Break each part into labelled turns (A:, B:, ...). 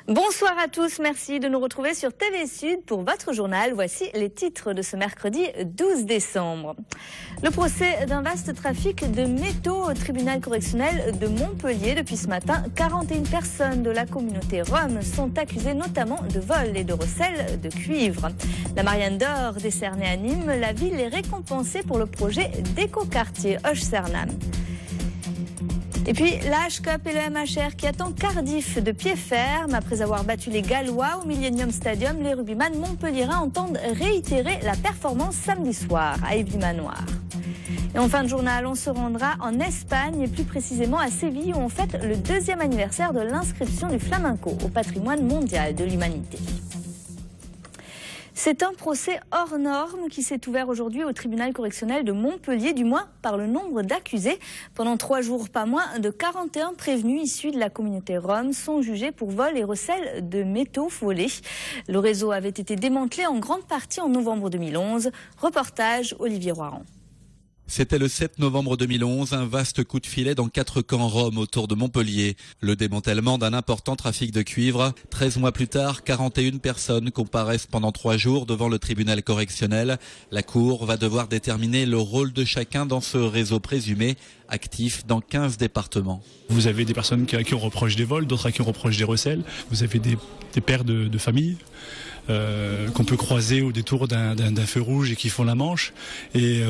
A: Bonsoir à tous, merci de nous retrouver sur TV Sud pour votre journal. Voici les titres de ce mercredi 12 décembre. Le procès d'un vaste trafic de métaux au tribunal correctionnel de Montpellier. Depuis ce matin, 41 personnes de la communauté Rome sont accusées notamment de vol et de recel de cuivre. La Marianne d'Or décernée à Nîmes, la ville est récompensée pour le projet d'écoquartier Hoche-Cernam. Et puis la H-Cup et le MHR qui attend Cardiff de pied ferme. Après avoir battu les Gallois au Millennium Stadium, les rugbyman montpelliérains entendent réitérer la performance samedi soir à Évry-Manoir. Et en fin de journal, on se rendra en Espagne et plus précisément à Séville où on fête le 2e anniversaire de l'inscription du flamenco au patrimoine mondial de l'humanité. C'est un procès hors norme qui s'est ouvert aujourd'hui au tribunal correctionnel de Montpellier, du moins par le nombre d'accusés. Pendant 3 jours, pas moins de 41 prévenus issus de la communauté Rome sont jugés pour vol et recel de métaux volés. Le réseau avait été démantelé en grande partie en novembre 2011. Reportage Olivier Roiran.
B: C'était le 7 novembre 2011, un vaste coup de filet dans 4 camps roms autour de Montpellier. Le démantèlement d'un important trafic de cuivre. 13 mois plus tard, 41 personnes comparaissent pendant 3 jours devant le tribunal correctionnel. La Cour va devoir déterminer le rôle de chacun dans ce réseau présumé, actif dans 15 départements.
C: Vous avez des personnes à qui on reproche des vols, d'autres à qui on reproche des recels. Vous avez des pères de famille qu'on peut croiser au détour d'un feu rouge et qui font la manche et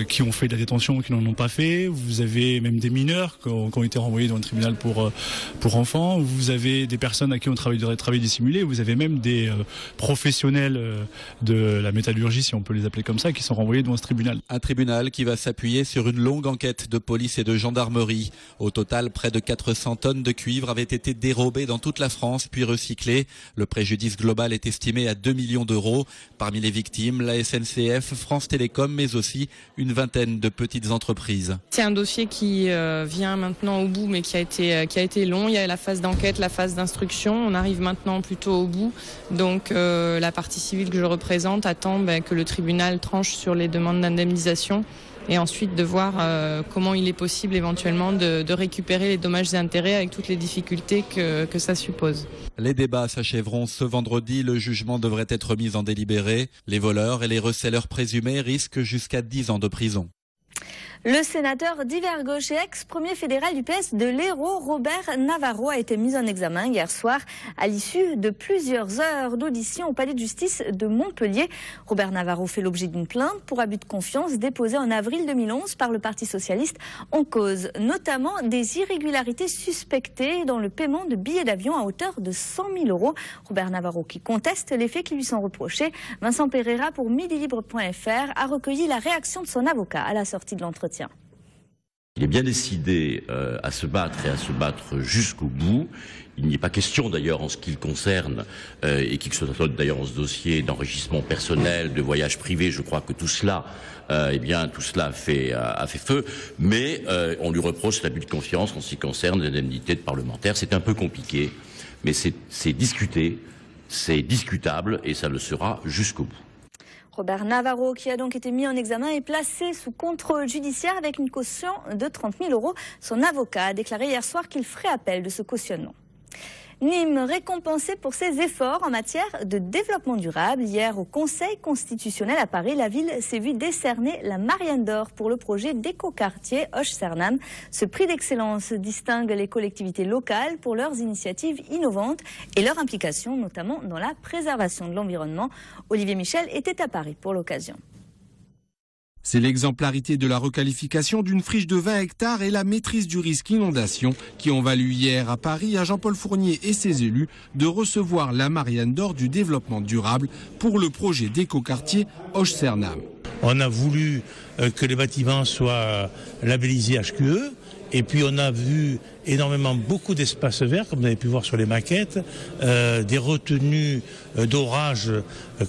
C: qui ont fait de la détention ou qui n'en ont pas fait. Vous avez même des mineurs qui ont été renvoyés dans le tribunal pour enfants. Vous avez des personnes à qui on travaille dissimulé. Vous avez même des professionnels de la métallurgie, si on peut les appeler comme ça, qui sont renvoyés devant ce tribunal.
B: Un tribunal qui va s'appuyer sur une longue enquête de police et de gendarmerie. Au total, près de 400 tonnes de cuivre avaient été dérobées dans toute la France puis recyclées. Le préjudice global est estimé à 2 millions d'euros. Parmi les victimes, la SNCF, France Télécom, mais aussi une vingtaine de petites entreprises.
D: C'est un dossier qui vient maintenant au bout, mais qui a été long. Il y a la phase d'enquête, la phase d'instruction. On arrive maintenant plutôt au bout. Donc la partie civile que je représente attend que le tribunal tranche sur les demandes d'indemnisation. Et ensuite de voir comment il est possible éventuellement de récupérer les dommages et intérêts avec toutes les difficultés que ça suppose.
B: Les débats s'achèveront ce vendredi. Le jugement devrait être mis en délibéré. Les voleurs et les receleurs présumés risquent jusqu'à 10 ans de prison.
A: Le sénateur d'Hiver Gauche et ex-premier fédéral du PS de l'Hérault, Robert Navarro, a été mis en examen hier soir à l'issue de plusieurs heures d'audition au palais de justice de Montpellier. Robert Navarro fait l'objet d'une plainte pour abus de confiance déposée en avril 2011 par le Parti socialiste en cause notamment des irrégularités suspectées dans le paiement de billets d'avion à hauteur de 100 000 euros. Robert Navarro qui conteste les faits qui lui sont reprochés. Vincent Pereira pour midilibre.fr a recueilli la réaction de son avocat à la sortie de l'entretien.
E: Il est bien décidé à se battre et à se battre jusqu'au bout. Il n'y est pas question d'ailleurs en ce qui le concerne et qui que ce soit d'ailleurs en ce dossier d'enrichissement personnel, de voyage privé. Je crois que tout cela, tout cela a fait feu. Mais on lui reproche l'abus de confiance en ce qui concerne l'indemnité de parlementaire. C'est un peu compliqué, mais c'est discuté, c'est discutable et ça le sera jusqu'au bout.
A: Robert Navarro, qui a donc été mis en examen, est placé sous contrôle judiciaire avec une caution de 30 000 euros. Son avocat a déclaré hier soir qu'il ferait appel de ce cautionnement. Nîmes récompensée pour ses efforts en matière de développement durable. Hier, au Conseil constitutionnel à Paris, la ville s'est vue décerner la Marianne d'Or pour le projet d'écoquartier Hoche-Cernam. Ce prix d'excellence distingue les collectivités locales pour leurs initiatives innovantes et leur implication, notamment dans la préservation de l'environnement. Olivier Michel était à Paris pour l'occasion.
F: C'est l'exemplarité de la requalification d'une friche de 20 hectares et la maîtrise du risque inondation qui ont valu hier à Paris à Jean-Paul Fournier et ses élus de recevoir la Marianne d'Or du développement durable pour le projet d'écoquartier Hoche-Cernam.
G: On a voulu que les bâtiments soient labellisés HQE. Et puis on a vu beaucoup d'espaces verts, comme vous avez pu voir sur les maquettes, des retenues d'orage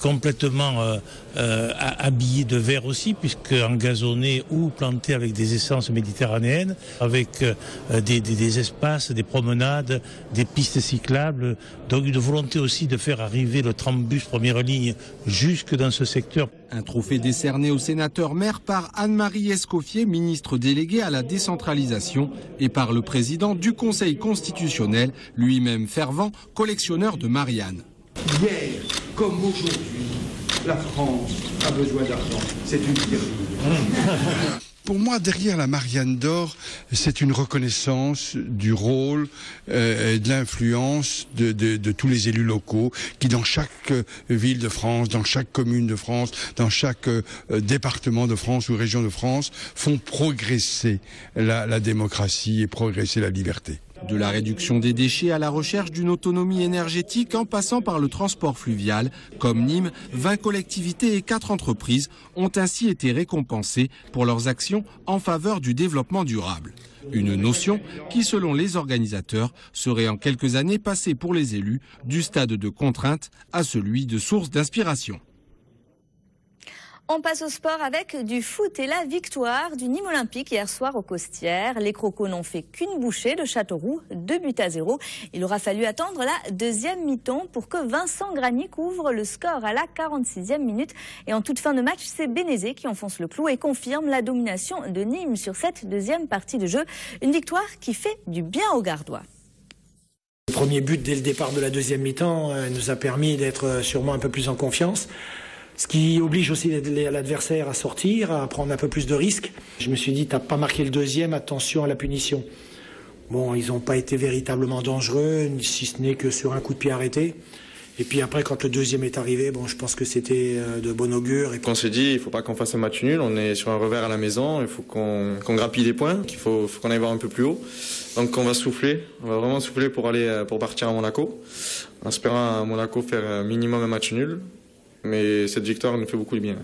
G: complètement habillées de vert aussi, puisque engazonnées ou plantées avec des essences méditerranéennes, avec des espaces, des promenades, des pistes cyclables. Donc une volonté aussi de faire arriver le trambus première ligne jusque dans ce secteur.
F: Un trophée décerné au sénateur-maire par Anne-Marie Escoffier, ministre déléguée à la décentralisation, et par le président du Conseil constitutionnel, lui-même fervent collectionneur de Marianne.
H: Hier, comme aujourd'hui, la France a besoin d'argent. C'est une pyramide.
I: Pour moi, derrière la Marianne d'or, c'est une reconnaissance du rôle et de l'influence de tous les élus locaux qui, dans chaque ville de France, dans chaque commune de France, dans chaque département de France ou région de France, font progresser la démocratie et progresser la liberté.
F: De la réduction des déchets à la recherche d'une autonomie énergétique en passant par le transport fluvial, comme Nîmes, 20 collectivités et 4 entreprises ont ainsi été récompensées pour leurs actions en faveur du développement durable. Une notion qui, selon les organisateurs, serait en quelques années passée pour les élus du stade de contrainte à celui de source d'inspiration.
A: On passe au sport avec du foot et la victoire du Nîmes Olympique hier soir aux Costières. Les Crocos n'ont fait qu'une bouchée de Châteauroux, 2-0. Il aura fallu attendre la deuxième mi-temps pour que Vincent Granic ouvre le score à la 46e minute. Et en toute fin de match, c'est Bénézé qui enfonce le clou et confirme la domination de Nîmes sur cette deuxième partie de jeu. Une victoire qui fait du bien aux Gardois.
J: Le premier but dès le départ de la deuxième mi-temps nous a permis d'être sûrement un peu plus en confiance. Ce qui oblige aussi l'adversaire à sortir, à prendre un peu plus de risques. Je me suis dit, t'as pas marqué le deuxième, attention à la punition. Bon, ils n'ont pas été véritablement dangereux, si ce n'est que sur un coup de pied arrêté. Et puis après, quand le deuxième est arrivé, bon, je pense que c'était de bon augure.
K: On s'est dit, il ne faut pas qu'on fasse un match nul, on est sur un revers à la maison, il faut qu'on grappille des points, qu'il faut qu'on aille voir un peu plus haut. Donc on va souffler, on va vraiment souffler pour partir à Monaco, en espérant à Monaco faire minimum un match nul. Mais cette victoire nous fait beaucoup de bien.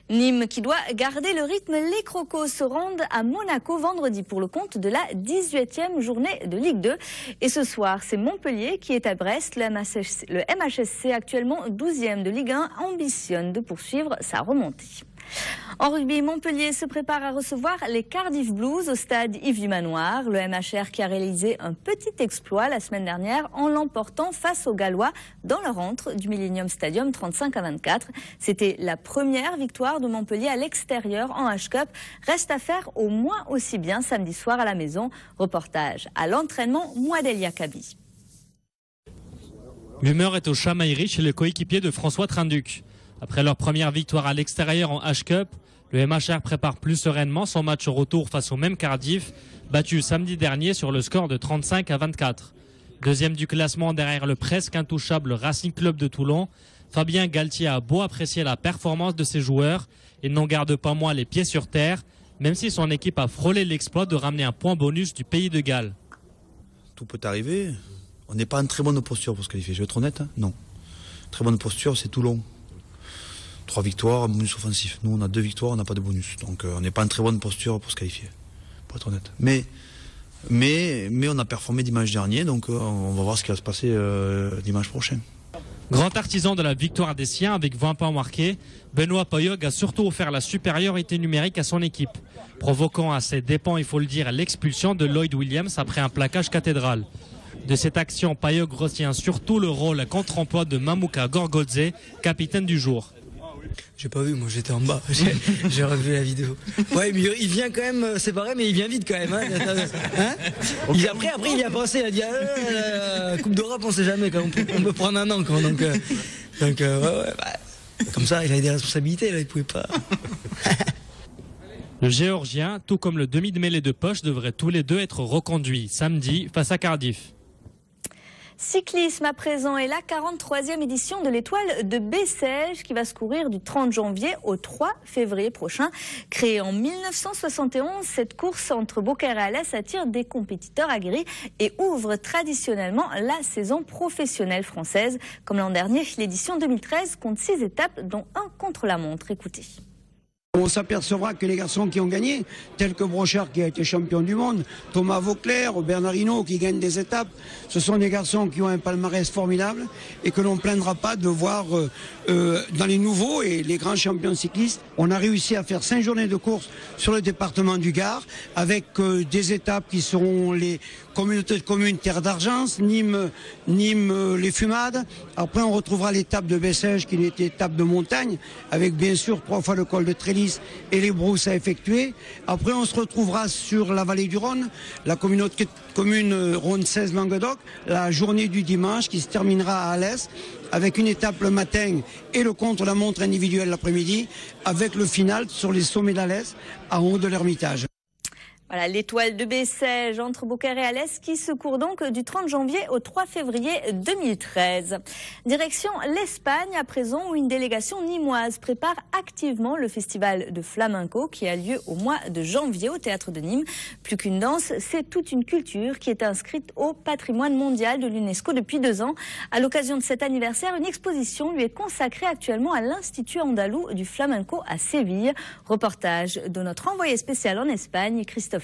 A: Nîmes qui doit garder le rythme. Les Crocos se rendent à Monaco vendredi pour le compte de la 18e journée de Ligue 2. Et ce soir, c'est Montpellier qui est à Brest. Le MHSC, actuellement 12e de Ligue 1, ambitionne de poursuivre sa remontée. En rugby, Montpellier se prépare à recevoir les Cardiff Blues au stade Yves du Manoir. Le MHR qui a réalisé un petit exploit la semaine dernière en l'emportant face aux Gallois dans leur antre du Millennium Stadium 35-24. C'était la première victoire de Montpellier à l'extérieur en H-Cup. Reste à faire au moins aussi bien samedi soir à la maison. Reportage à l'entraînement, Mouadelia Kabi.
L: L'humeur est au chamaillerie chez le coéquipier de François Trinduc. Après leur première victoire à l'extérieur en H-Cup, le MHR prépare plus sereinement son match retour face au même Cardiff, battu samedi dernier sur le score de 35-24. Deuxième du classement derrière le presque intouchable Racing Club de Toulon, Fabien Galtier a beau apprécier la performance de ses joueurs et n'en garde pas moins les pieds sur terre, même si son équipe a frôlé l'exploit de ramener un point bonus du pays de Galles.
M: Tout peut arriver. On n'est pas en très bonne posture pour se qualifier. Je vais être honnête, hein. Non. Très bonne posture, c'est Toulon. 3 victoires, un bonus offensif. Nous, on a 2 victoires, on n'a pas de bonus. Donc, on n'est pas en très bonne posture pour se qualifier, pour être honnête. Mais on a performé dimanche dernier, donc on va voir ce qui va se passer dimanche prochain.
L: Grand artisan de la victoire des siens avec 20 points marqués, Benoît Payog a surtout offert la supériorité numérique à son équipe, provoquant à ses dépens, il faut le dire, l'expulsion de Lloyd Williams après un plaquage cathédral. De cette action, Payog retient surtout le rôle à contre-emploi de Mamouka Gorgodze, capitaine du jour.
N: J'ai pas vu, moi j'étais en bas, j'ai revu la vidéo. Ouais, mais il vient quand même, c'est pareil, mais il vient vite quand même. Hein, après il y a pensé, il a dit Coupe d'Europe, on sait jamais, quand on peut prendre un an. Quand, donc comme ça, il a des responsabilités, là, il pouvait pas.
L: Le Géorgien, tout comme le demi de mêlée de poche, devraient tous les deux être reconduits samedi face à Cardiff.
A: Cyclisme à présent et la 43e édition de l'Étoile de Bessèges qui va se courir du 30 janvier au 3 février prochain. Créée en 1971, cette course entre Beaucaire et Alès attire des compétiteurs aguerris et ouvre traditionnellement la saison professionnelle française. Comme l'an dernier, l'édition 2013 compte 6 étapes dont un contre-la-montre. Écoutez.
O: On s'apercevra que les garçons qui ont gagné, tels que Brochard qui a été champion du monde, Thomas Vauclair, Bernard Hinault qui gagnent des étapes, ce sont des garçons qui ont un palmarès formidable et que l'on ne plaindra pas de voir dans les nouveaux et les grands champions cyclistes. On a réussi à faire 5 journées de course sur le département du Gard avec des étapes qui seront les communautés de communes Terre d'Argence, Nîmes les Fumades. Après on retrouvera l'étape de Bessèges qui est une étape de montagne avec bien sûr 3 fois le col de Trélis et les brousses à effectuer. Après on se retrouvera sur la vallée du Rhône, la communauté de communes Rhône 16 Languedoc, la journée du dimanche qui se terminera à Alès avec une étape le matin et le contre-la-montre individuel l'après-midi avec le final sur les sommets d'Alès en haut de l'Ermitage.
A: Voilà, l'étoile de Bessèges entre Beaucaire et Alès qui se court donc du 30 janvier au 3 février 2013. Direction l'Espagne à présent où une délégation nîmoise prépare activement le festival de flamenco qui a lieu au mois de janvier au théâtre de Nîmes. Plus qu'une danse, c'est toute une culture qui est inscrite au patrimoine mondial de l'UNESCO depuis 2 ans. À l'occasion de cet anniversaire, une exposition lui est consacrée actuellement à l'Institut andalou du flamenco à Séville. Reportage de notre envoyé spécial en Espagne, Christophe.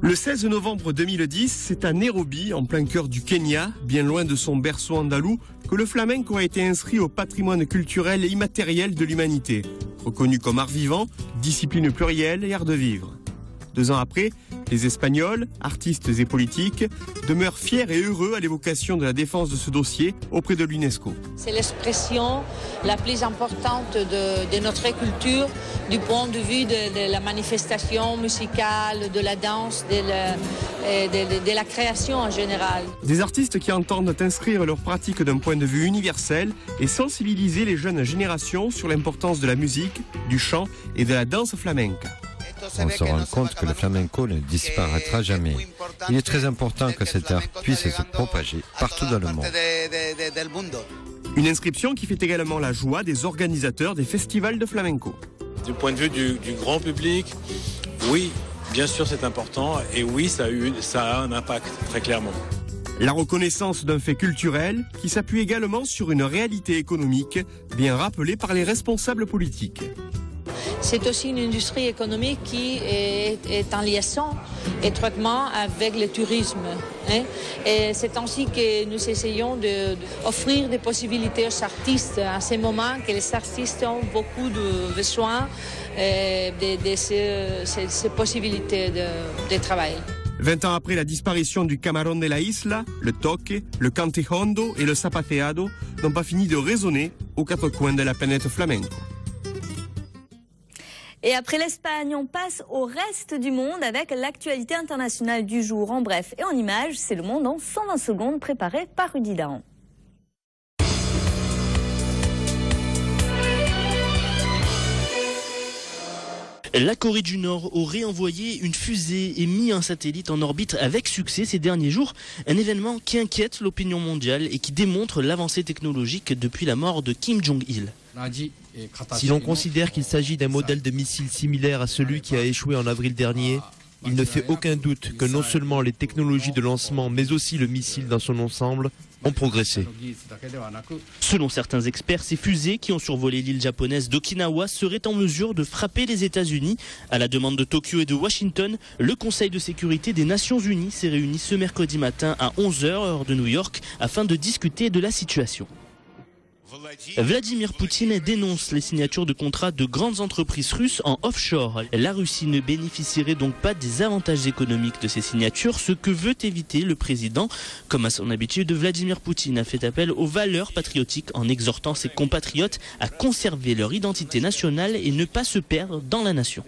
P: Le 16 novembre 2010, c'est à Nairobi, en plein cœur du Kenya, bien loin de son berceau andalou, que le flamenco a été inscrit au patrimoine culturel et immatériel de l'humanité. Reconnu comme art vivant, discipline plurielle et art de vivre. 2 ans après, les Espagnols, artistes et politiques, demeurent fiers et heureux à l'évocation de la défense de ce dossier auprès de l'UNESCO.
Q: C'est l'expression la plus importante de notre culture du point de vue de la manifestation musicale, de la danse, de la création en général.
P: Des artistes qui entendent inscrire leur pratique d'un point de vue universel et sensibiliser les jeunes générations sur l'importance de la musique, du chant et de la danse flamenca.
R: On se rend compte que le flamenco ne disparaîtra jamais. Il est très important que cet art puisse se propager partout dans le monde.
P: Une inscription qui fait également la joie des organisateurs des festivals de flamenco.
S: Du point de vue du grand public, oui, bien sûr c'est important et oui, ça a un impact, très clairement.
P: La reconnaissance d'un fait culturel qui s'appuie également sur une réalité économique bien rappelée par les responsables politiques.
Q: C'est aussi une industrie économique qui est en liaison étroitement avec le tourisme. Et c'est ainsi que nous essayons d'offrir des possibilités aux artistes à ce moment que les artistes ont beaucoup de besoin de ces possibilités de travail.
P: 20 ans après la disparition du Camarón de la Isla, le toque, le cantejondo et le zapateado n'ont pas fini de résonner aux 4 coins de la planète flamenco.
A: Et après l'Espagne, on passe au reste du monde avec l'actualité internationale du jour. En bref et en images, c'est le monde en 120 secondes préparé par Rudy Dahan.
T: La Corée du Nord aurait envoyé une fusée et mis un satellite en orbite avec succès ces derniers jours. Un événement qui inquiète l'opinion mondiale et qui démontre l'avancée technologique depuis la mort de Kim Jong-il.
U: Si l'on considère qu'il s'agit d'un modèle de missile similaire à celui qui a échoué en avril dernier, il ne fait aucun doute que non seulement les technologies de lancement, mais aussi le missile dans son ensemble ont progressé.
T: Selon certains experts, ces fusées qui ont survolé l'île japonaise d'Okinawa seraient en mesure de frapper les États-Unis. À la demande de Tokyo et de Washington, le Conseil de sécurité des Nations Unies s'est réuni ce mercredi matin à 11h heure de New York afin de discuter de la situation. Vladimir Poutine dénonce les signatures de contrats de grandes entreprises russes en offshore. La Russie ne bénéficierait donc pas des avantages économiques de ces signatures, ce que veut éviter le président. Comme à son habitude, Vladimir Poutine a fait appel aux valeurs patriotiques en exhortant ses compatriotes à conserver leur identité nationale et ne pas se perdre dans la nation.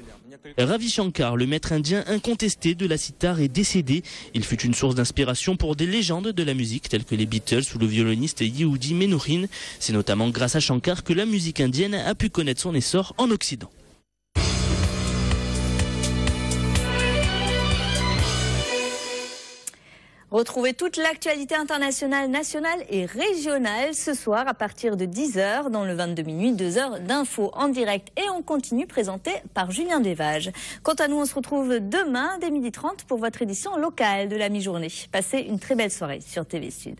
T: Ravi Shankar, le maître indien incontesté de la sitar, est décédé. Il fut une source d'inspiration pour des légendes de la musique telles que les Beatles ou le violoniste Yehudi Menuhin. C'est notamment grâce à Shankar que la musique indienne a pu connaître son essor en Occident.
A: Retrouvez toute l'actualité internationale, nationale et régionale ce soir à partir de 10h dans le 22 minuit, 2 heures d'infos en direct et en continu présenté par Julien Desvages. Quant à nous, on se retrouve demain dès 12h30 pour votre édition locale de la mi-journée. Passez une très belle soirée sur TV Sud.